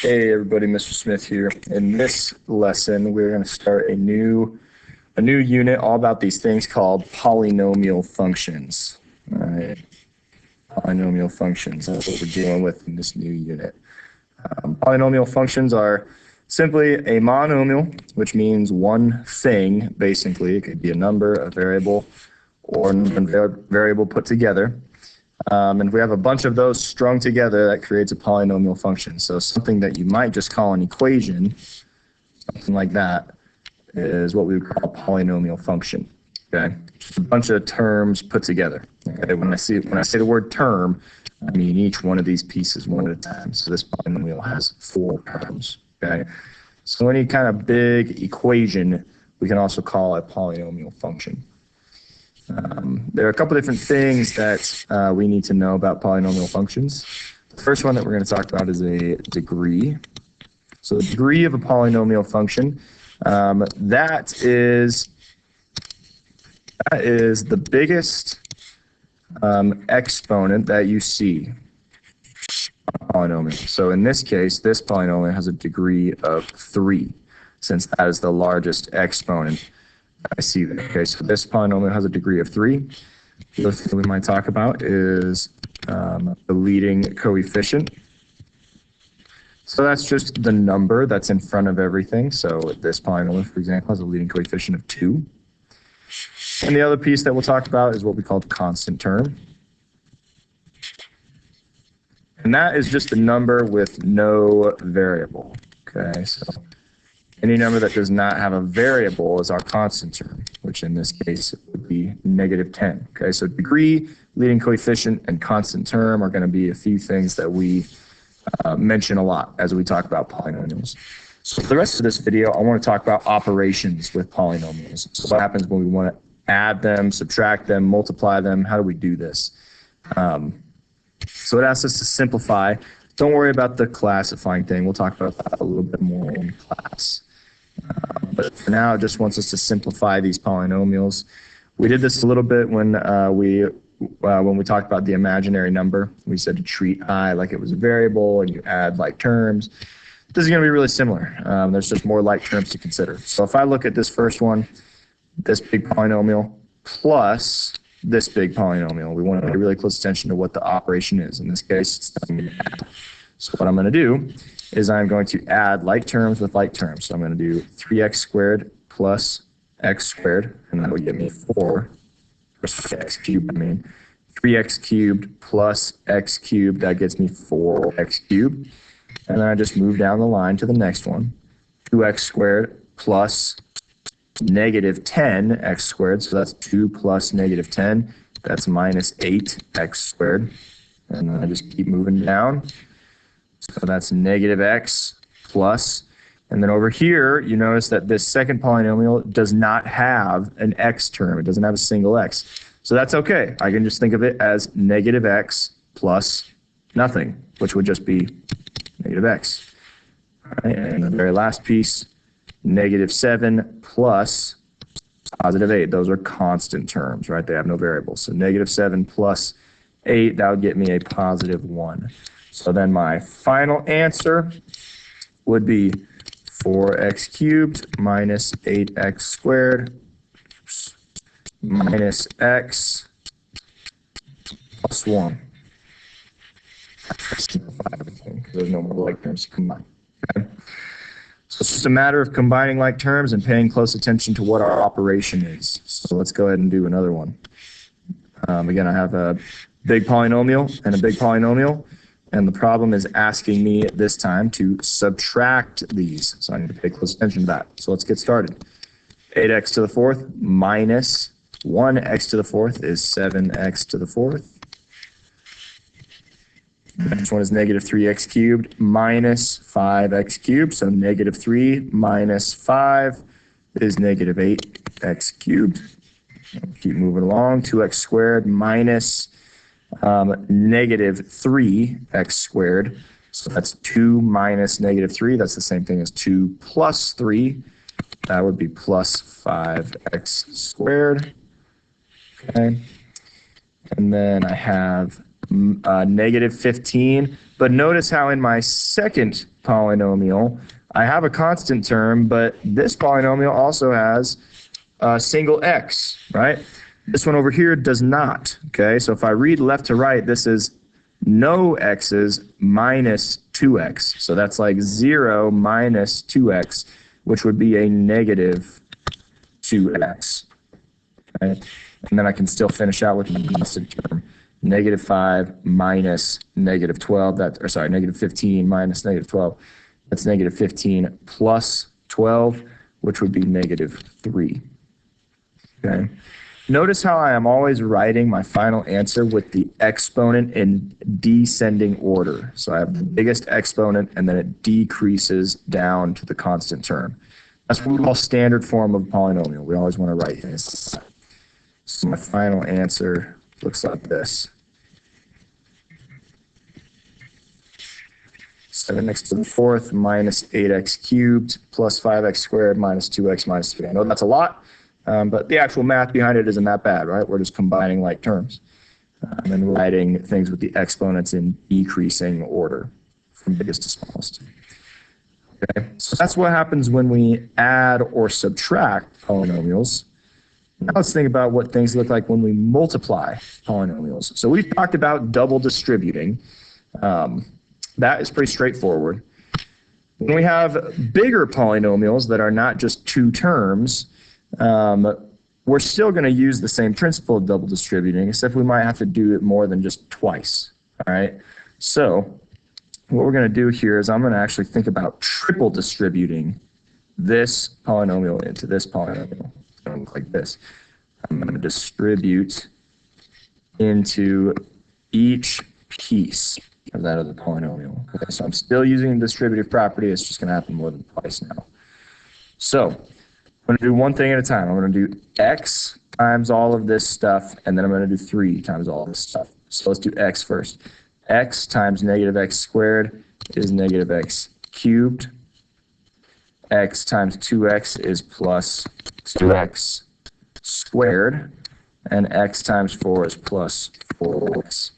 Hey everybody, Mr. Smith here. In this lesson, we're going to start a new unit all about these things called polynomial functions. All right, polynomial functions. That's what we're dealing with in this new unit. Polynomial functions are simply a monomial, which means one thing. Basically, it could be a number, a variable, or a variable put together. And if we have a bunch of those strung together, that creates a polynomial function. So something that you might just call an equation, something like that, is what we would call a polynomial function. Okay, just a bunch of terms put together. Okay, when I say the word term, I mean each one of these pieces one at a time. So this polynomial has 4 terms. Okay, so any kind of big equation we can also call a polynomial function. There are a couple different things that we need to know about polynomial functions. The first one that we're going to talk about is a degree. So the degree of a polynomial function, that is the biggest exponent that you see on a polynomial. So in this case, this polynomial has a degree of 3, since that is the largest exponent I see there. Okay, so this polynomial has a degree of 3. The other thing we might talk about is the leading coefficient. So that's just the number that's in front of everything. So this polynomial, for example, has a leading coefficient of 2. And the other piece that we'll talk about is what we call the constant term. And that is just a number with no variable. Okay, so any number that does not have a variable is our constant term, which in this case would be -10. Okay, so degree, leading coefficient, and constant term are going to be a few things that we mention a lot as we talk about polynomials. So for the rest of this video, I want to talk about operations with polynomials. So what happens when we want to add them, subtract them, multiply them? How do we do this? So it asks us to simplify. Don't worry about the classifying thing. We'll talk about that a little bit more in class. But for now, it just wants us to simplify these polynomials. We did this a little bit when we talked about the imaginary number. We said to treat I like it was a variable, and you add like terms. This is going to be really similar. There's just more like terms to consider. So if I look at this first one, this big polynomial plus this big polynomial, we want to pay really close attention to what the operation is. In this case, it's telling me to add. So what I'm going to do is I'm going to add like terms with like terms. So I'm going to do 3x squared plus x squared, and that would give me 4. Or x cubed, I mean. 3x cubed plus x cubed, that gets me 4x cubed. And then I just move down the line to the next one. 2x squared plus -10x squared, so that's 2 plus -10. That's -8x squared. And then I just keep moving down. So that's -x plus, and then over here, you notice that this second polynomial does not have an x term. It doesn't have a single x. So that's okay. I can just think of it as -x plus nothing, which would just be -x. All right, and the very last piece, -7 plus +8. Those are constant terms, right? They have no variables. So -7 plus 8, that would get me a +1. So then my final answer would be 4x cubed minus 8x squared minus x plus 1. Simplify everything because there's no more like terms to combine. Okay? So it's just a matter of combining like terms and paying close attention to what our operation is. So let's go ahead and do another one. Again, I have a big polynomial and a big polynomial. And the problem is asking me this time to subtract these. So I need to pay close attention to that. So let's get started. 8x to the 4th minus 1x to the 4th is 7x to the 4th. The next one is -3x cubed minus 5x cubed. So -3 minus 5 is -8x cubed. Keep moving along. 2x squared minus -3x squared. So that's 2 minus -3. That's the same thing as 2 plus 3. That would be plus 5x squared. Okay. And then I have negative 15. But notice how in my second polynomial, I have a constant term, but this polynomial also has a single x, right? This one over here does not, okay? So if I read left to right, this is no x's minus 2x. So that's like 0 minus 2x, which would be a negative 2x, okay? And then I can still finish out with my constant term. Negative 5 minus negative 12, negative 15 minus negative 12. That's negative 15 plus 12, which would be negative 3. Okay. Notice how I am always writing my final answer with the exponent in descending order. So I have the biggest exponent, and then it decreases down to the constant term. That's what we call standard form of polynomial. We always want to write this. So my final answer looks like this. 7x to the fourth minus 8x cubed plus 5x squared minus 2x minus 3. I know that's a lot, but the actual math behind it isn't that bad, right? We're just combining like terms and writing things with the exponents in decreasing order from biggest to smallest. Okay, so that's what happens when we add or subtract polynomials. Now let's think about what things look like when we multiply polynomials. So we've talked about double distributing. That is pretty straightforward. When we have bigger polynomials that are not just two terms, we're still going to use the same principle of double distributing, except we might have to do it more than just twice. All right. So what we're going to do here is I'm going to actually think about triple distributing this polynomial into this polynomial. It's going to look like this. I'm going to distribute into each piece of that other polynomial. Okay, so I'm still using the distributive property. It's just going to happen more than twice now. So I'm going to do one thing at a time. I'm going to do x times all of this stuff, and then I'm going to do 3 times all this stuff. So let's do x first. X times negative x squared is negative x cubed. X times 2x is plus 2x squared. And x times 4 is plus 4x.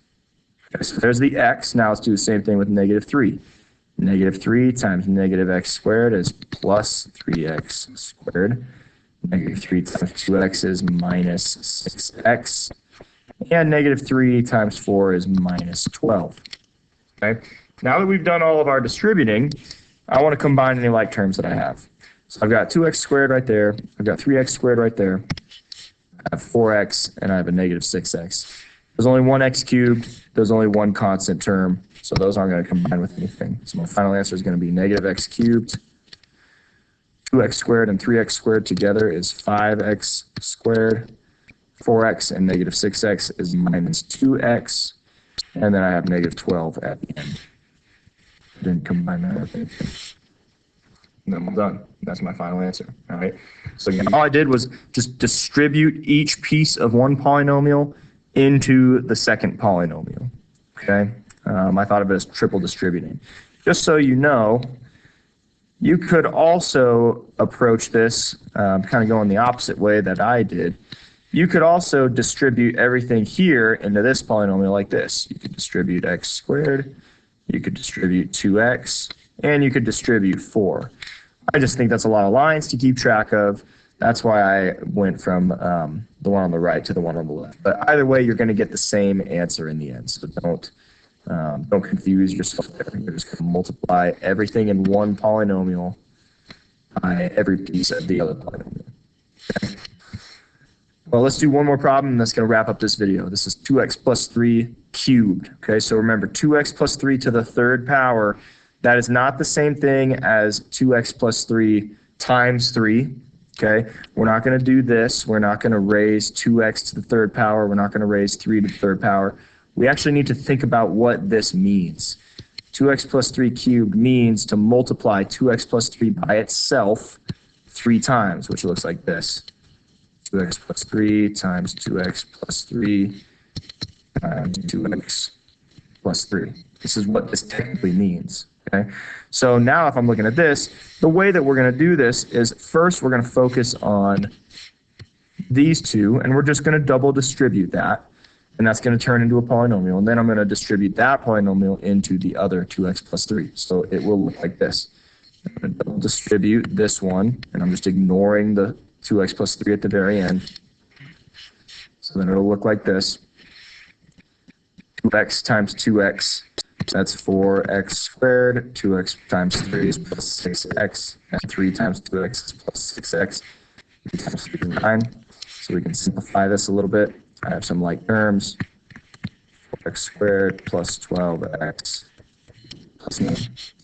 Okay, so there's the x. Now let's do the same thing with negative 3. Negative 3 times negative x squared is plus 3x squared. Negative 3 times 2x is minus 6x. And negative 3 times 4 is minus 12. Okay. Now that we've done all of our distributing, I want to combine any like terms that I have. So I've got 2x squared right there. I've got 3x squared right there. I have 4x, and I have a negative 6x. There's only one x cubed. There's only one constant term, so those aren't going to combine with anything. So my final answer is going to be negative x cubed. 2x squared and 3x squared together is 5x squared. 4x and negative 6x is minus 2x. And then I have negative 12 at the end. Didn't combine that with anything. And then I'm done. That's my final answer. All right. So again, all I did was just distribute each piece of one polynomial into the second polynomial. Okay. I thought of it as triple distributing. Just so you know, you could also approach this kind of going the opposite way that I did. You could also distribute everything here into this polynomial like this. You could distribute x squared, you could distribute 2x, and you could distribute 4. I just think that's a lot of lines to keep track of. That's why I went from the one on the right to the one on the left. But either way, you're going to get the same answer in the end. So don't confuse yourself there. You're just going to multiply everything in one polynomial by every piece of the other polynomial. Okay. Well, let's do one more problem, and that's going to wrap up this video. This is 2x plus 3 cubed. Okay, so remember, 2x plus 3 to the third power, that is not the same thing as 2x plus 3 times 3. Okay, we're not going to do this. We're not going to raise 2x to the third power. We're not going to raise 3 to the third power. We actually need to think about what this means. 2x plus 3 cubed means to multiply 2x plus 3 by itself 3 times, which looks like this. 2x plus 3 times 2x plus 3 times 2x plus 3. This is what this technically means. Okay, so now if I'm looking at this, the way that we're going to do this is first we're going to focus on these two, and we're just going to double distribute that. and that's going to turn into a polynomial. And then I'm going to distribute that polynomial into the other 2x plus 3. So it will look like this. I'm going to double distribute this one, and I'm just ignoring the 2x plus 3 at the very end. So then it'll look like this. 2x times 2x, that's 4x squared. 2x times 3 is plus 6x, and 3 times 2x is plus 6x. 3 times 3 is 9. So we can simplify this a little bit. I have some like terms. 4x squared plus 12x plus 9.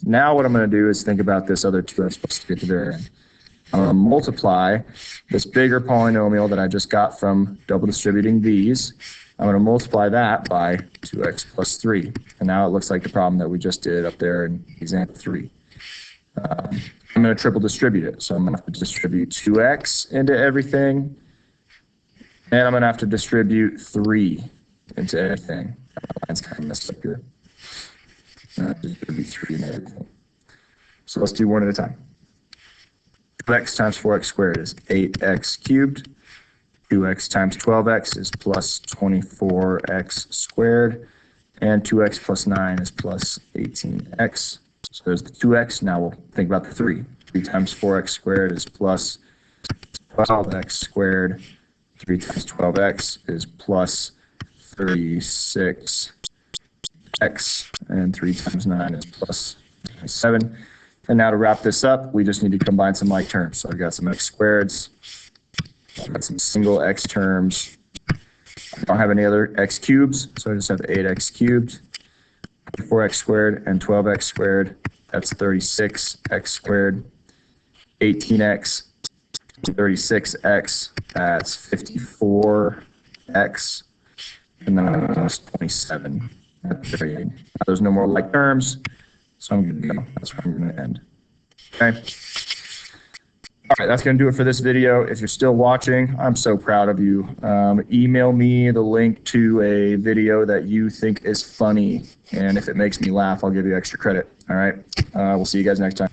Now what I'm going to do is think about this other 2x plus 3 at the very end. I'm going to multiply this bigger polynomial that I just got from double distributing these. I'm going to multiply that by 2x plus 3. And now it looks like the problem that we just did up there in example 3. I'm going to triple distribute it. So I'm going to have to distribute 2x into everything. And I'm going to have to distribute 3 into everything. That line's kind of messed up here. Distribute 3 into everything. So let's do one at a time. 2x times 4x squared is 8x cubed. 2x times 12x is plus 24x squared. And 2x plus 9 is plus 18x. So there's the 2x. Now we'll think about the 3. 3 times 4x squared is plus 12x squared. 3 times 12x is plus 36x. And 3 times 9 is plus 27. And now to wrap this up, we just need to combine some like terms. So I've got some x squareds. I've got some single x terms. I don't have any other x cubes, so I just have 8x cubed, 4x squared, and 12x squared. That's 36x squared. 18x, 36x, that's 54x. And then that's 27 at the very end. There's no more like terms, so I'm going to go. That's where I'm going to end. Okay. All right, that's going to do it for this video. If you're still watching, I'm so proud of you. Email me the link to a video that you think is funny. And if it makes me laugh, I'll give you extra credit. All right, we'll see you guys next time.